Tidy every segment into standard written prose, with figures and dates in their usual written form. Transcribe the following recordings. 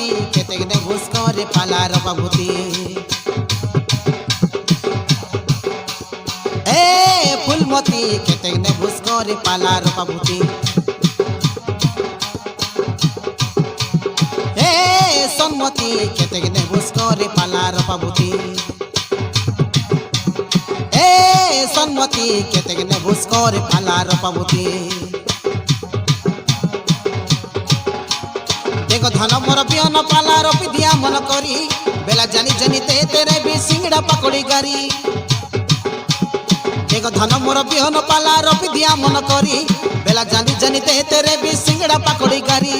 সন্মতি কেতেগনে ঘুষ করে পালার বাবুতি এ ফুলমতি কেতেগনে ঘুষ করে পালার বাবুতি এ সন্মতি কেতেগনে ঘুষ করে পালার বাবুতি এ সন্মতি কেতেগনে ঘুষ করে পালার বাবুতি देखो धन मोर बिहन पाला रोपी दिया मन करी बेला जानी जानी तेरे भी सिंगड़ा पकड़ी गारी देखो धन मोर बिहन पाला रोपी दिया मन करी बेला जानी जानी तेरे भी सिंगड़ा पकड़ी गारी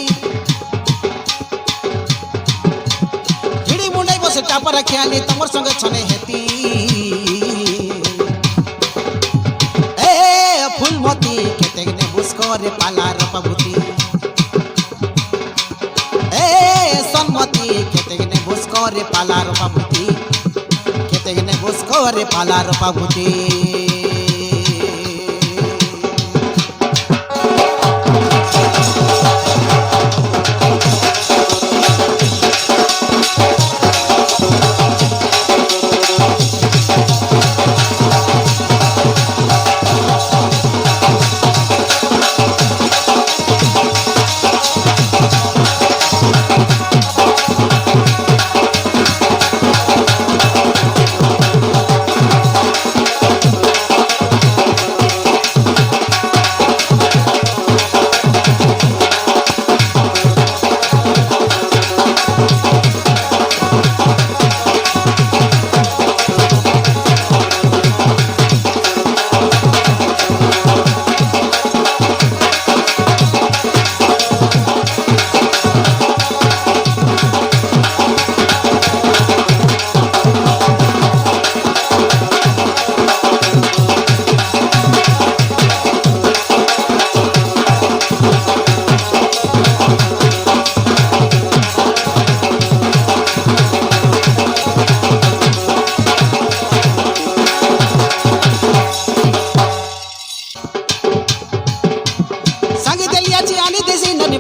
हिड़ी मुंडे बसे टापर ख्याली तमर संगे छने हेती ए फूलमती केतेगने बुस करे पाला रोपाबुती সন্মতি কেতেগনে ঘুষ করে পালার বাবুতি কেতেগনে ঘুষ করে পালার বাবুতি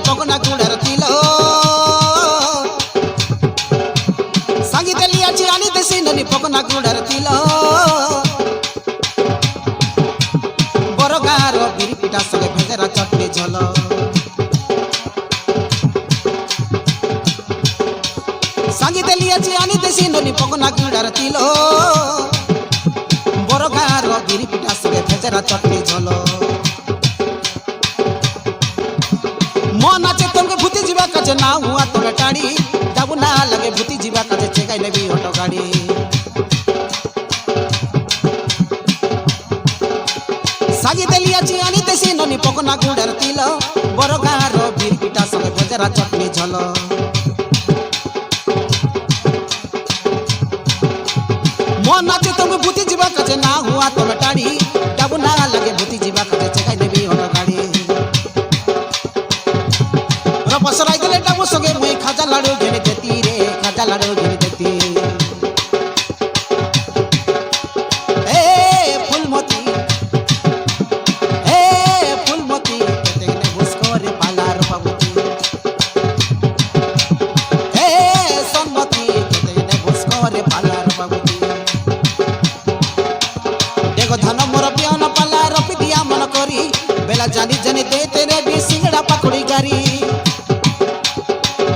পকনা গুড়ার তিল সাঙ্গি তেলিয়াছি আনি দেশি ননি পকনা গুড়ার তিল বড় গাঁর বিরি পিঠা সঙ্গে ভেজেরা চটনি ঝোল সাঙ্গি তেলিয়াছি আনি দেশি ননি পকনা গুড়ার তিল বড় গাঁর বিরি পিঠা সঙ্গে ভেজেরা চটনি ঝোল मन आचे तुमके भूति जीवा काजे ना हुआ तोरे टाड़ी जाबू ना लगे भूति जीवा काजे चेगाई लेबी ऑटो गाड़ी सागी तेलियाची आनी देसी ननी पकना गुड़र तिल बड़ गाँर बीर पिटा संगे भजरा चटनी झल मन आचे तुमके भूति जीवा काजे ना हुआ तोरे टाड़ी जाबू ना लगे भूति जीवा काजे चेगाई लेबी ऑटो गाड़ी बसराई गले डाबो सगे मुई खाजा लाडू घेने देती रे खाजा लाडू घेने देती ए फूलमती केतेगने घुस करे पालार बाबुती ए सन्मती केतेगने घुस करे पालार बाबुती देखो धन मोर बिहन पाला रोपी दिया मन करी बेला जानी जानी तेरे भी सिंगड़ा पकड़ी गारी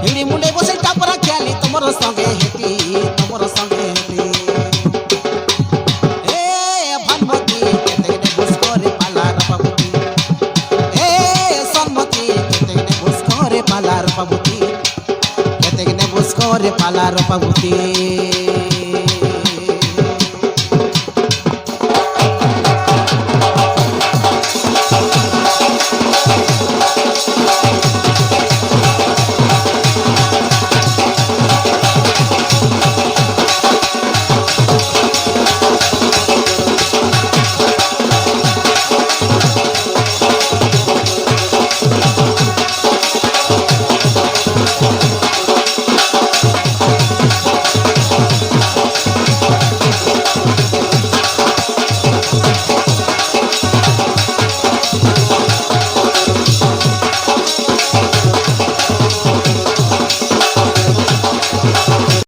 हिड़ी मुंडे बसे टापरा ख्याली तमर संगे हेती ए भानमती केतेगने घुस करे पालार बाबुती ए सन्मती केतेगने घुस करे पालार बाबुती केतेगने घुस करे पालार बाबुती